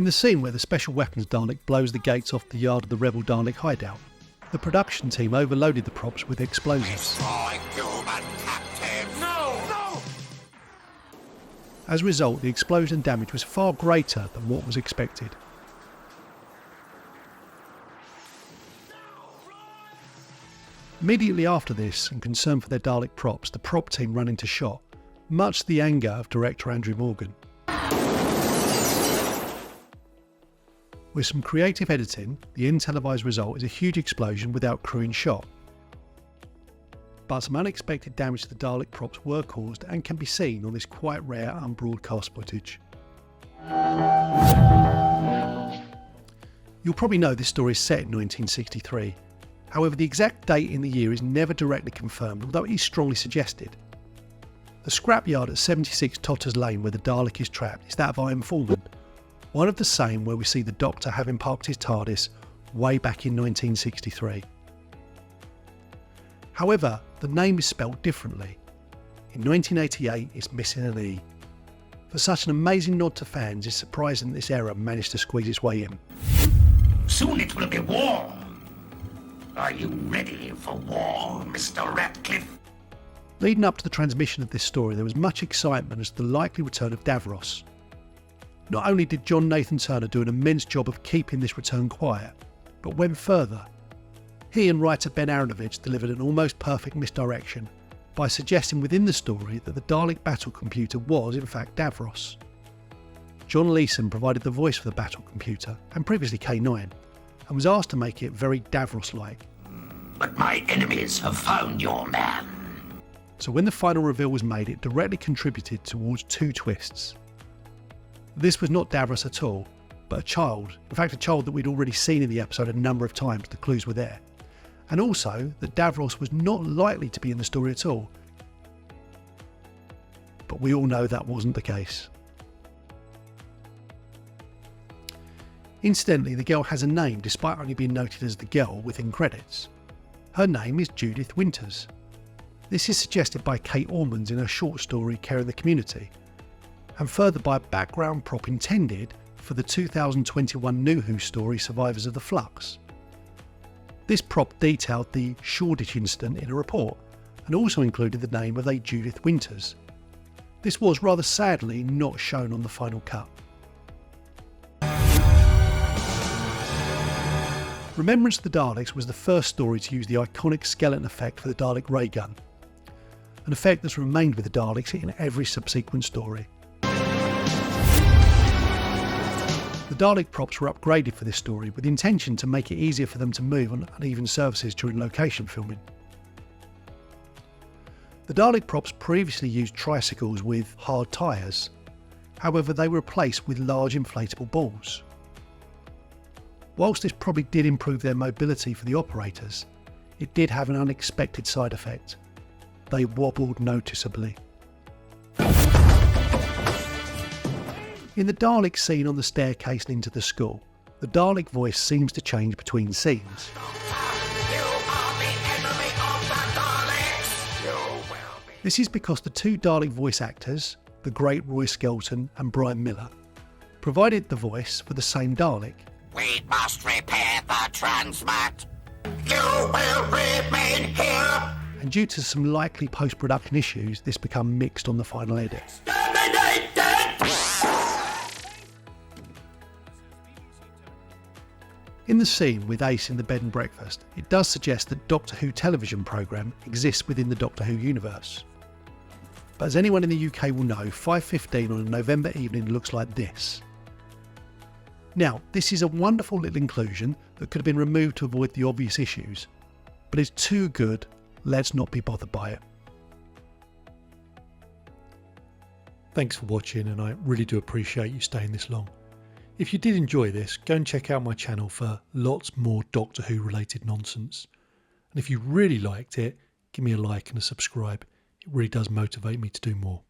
In the scene where the Special Weapons Dalek blows the gates off the yard of the Rebel Dalek hideout, the production team overloaded the props with explosives. As a result, the explosion damage was far greater than what was expected. Immediately after this, and concerned for their Dalek props, the prop team ran into shot, much to the anger of director Andrew Morgan. With some creative editing, the untelevised result is a huge explosion without crew in shot. But some unexpected damage to the Dalek props were caused and can be seen on this quite rare unbroadcast footage. You'll probably know this story is set in 1963. However, the exact date in the year is never directly confirmed, although it is strongly suggested. The scrapyard at 76 Totters Lane where the Dalek is trapped is that of Iron Foreman, one of the same where we see the Doctor having parked his TARDIS way back in 1963. However, the name is spelled differently. In 1988 it's missing an E. For such an amazing nod to fans, it's surprising that this error managed to squeeze its way in. Soon it will be warm. Are you ready for war, Mr. Ratcliffe? Leading up to the transmission of this story, there was much excitement as to the likely return of Davros. Not only did John Nathan Turner do an immense job of keeping this return quiet, but went further. He and writer Ben Aronovich delivered an almost perfect misdirection by suggesting within the story that the Dalek battle computer was in fact Davros. John Leeson provided the voice for the battle computer, and previously K9, and was asked to make it very Davros-like. But my enemies have found your man. So when the final reveal was made, it directly contributed towards two twists. This was not Davros at all, but a child. In fact, a child that we'd already seen in the episode a number of times. The clues were there. And also that Davros was not likely to be in the story at all. But we all know that wasn't the case. Incidentally, the girl has a name despite only being noted as the girl within credits. Her name is Judith Winters. This is suggested by Kate Ormans in her short story Care in the Community, and further by a background prop intended for the 2021 New Who story Survivors of the Flux. This prop detailed the Shoreditch incident in a report, and also included the name of a Judith Winters. This was rather sadly not shown on the final cut. Remembrance of the Daleks was the first story to use the iconic skeleton effect for the Dalek ray gun, an effect that's remained with the Daleks in every subsequent story. The Dalek props were upgraded for this story with the intention to make it easier for them to move on uneven surfaces during location filming. The Dalek props previously used tricycles with hard tyres, however they were replaced with large inflatable balls. Whilst this probably did improve their mobility for the operators, it did have an unexpected side effect. They wobbled noticeably. In the Dalek scene on the staircase into the school, the Dalek voice seems to change between scenes. This is because the two Dalek voice actors, the great Roy Skelton and Brian Miller, provided the voice for the same Dalek. We must repair the transmat. You will remain here. And due to some likely post-production issues, this became mixed on the final edit. In the scene with Ace in the bed and breakfast, it does suggest that Doctor Who television programme exists within the Doctor Who universe. But as anyone in the UK will know, 5:15 on a November evening looks like this. Now, this is a wonderful little inclusion that could have been removed to avoid the obvious issues, but it's too good, let's not be bothered by it. Thanks for watching, and I really do appreciate you staying this long. If you did enjoy this, go and check out my channel for lots more Doctor Who related nonsense. And if you really liked it, give me a like and a subscribe. It really does motivate me to do more.